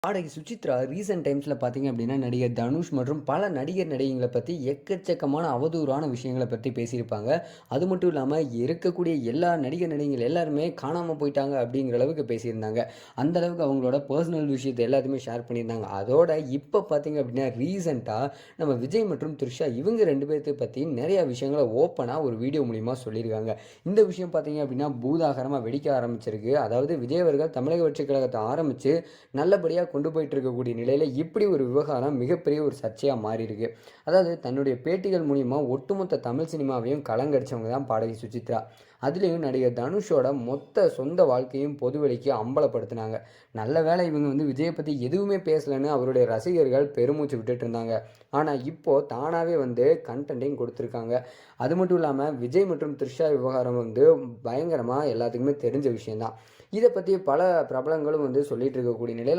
பாடகி சுசித்ரா ரீசென்ட் டைம்ஸில் பார்த்தீங்க அப்படின்னா நடிகர் தனுஷ் மற்றும் பல நடிகர் நடிகைகளை பற்றி எக்கச்சக்கமான அவதூறான விஷயங்களை பற்றி பேசியிருப்பாங்க. அது மட்டும் இல்லாமல் இருக்கக்கூடிய எல்லா நடிகர் நடிகைகள் எல்லாருமே காணாமல் போயிட்டாங்க அப்படிங்கிற அளவுக்கு பேசியிருந்தாங்க. அந்த அளவுக்கு அவங்களோட பர்சனல் விஷயத்தை எல்லாத்தையுமே ஷேர் பண்ணியிருந்தாங்க. அதோட இப்போ பார்த்தீங்க அப்படின்னா ரீசெண்டாக நம்ம விஜய் மற்றும் த்ரிஷா இவங்க ரெண்டு பேர்த்தை பற்றி நிறையா விஷயங்களை ஓப்பனாக ஒரு வீடியோ மூலிமா சொல்லியிருக்காங்க. இந்த விஷயம் பார்த்தீங்க அப்படின்னா பூதாகரமாக வெடிக்க ஆரம்பிச்சிருக்கு. அதாவது விஜய் அவர்கள் தமிழக வெற்றிக் கழகத்தை ஆரம்பித்து நல்லபடியாக கொண்டு போயிட்டு இருக்கக்கூடிய நிலையில் இப்படி ஒரு விவகாரம் மிகப்பெரிய ஒரு சர்ச்சையாக மாறி இருக்கு. அதாவது தன்னுடைய பேட்டிகள் மூலிமா ஒட்டுமொத்த தமிழ் சினிமாவையும் கலங்கடிச்சவங்க தான் பாடகி சுசித்ரா. அதுலேயும் நடிகர் தனுஷோட மொத்த சொந்த வாழ்க்கையும் பொதுவெளிக்கு அம்பலப்படுத்தினாங்க. நல்ல வேளை இவங்க விஜயை பற்றி எதுவுமே பேசலைன்னு அவருடைய ரசிகர்கள் பெருமூச்சு விட்டுட்டு இருந்தாங்க. ஆனால் இப்போது தானாகவே கண்டென்ட்டையும் கொடுத்துருக்காங்க. அது மட்டும் இல்லாமல் விஜய் மற்றும் த்ரிஷா விவகாரம் பயங்கரமாக எல்லாத்துக்குமே தெரிஞ்ச விஷயந்தான். இதை பற்றி பல பிரபலங்களும் சொல்லிட்டு இருக்கக்கூடிய நிலையில்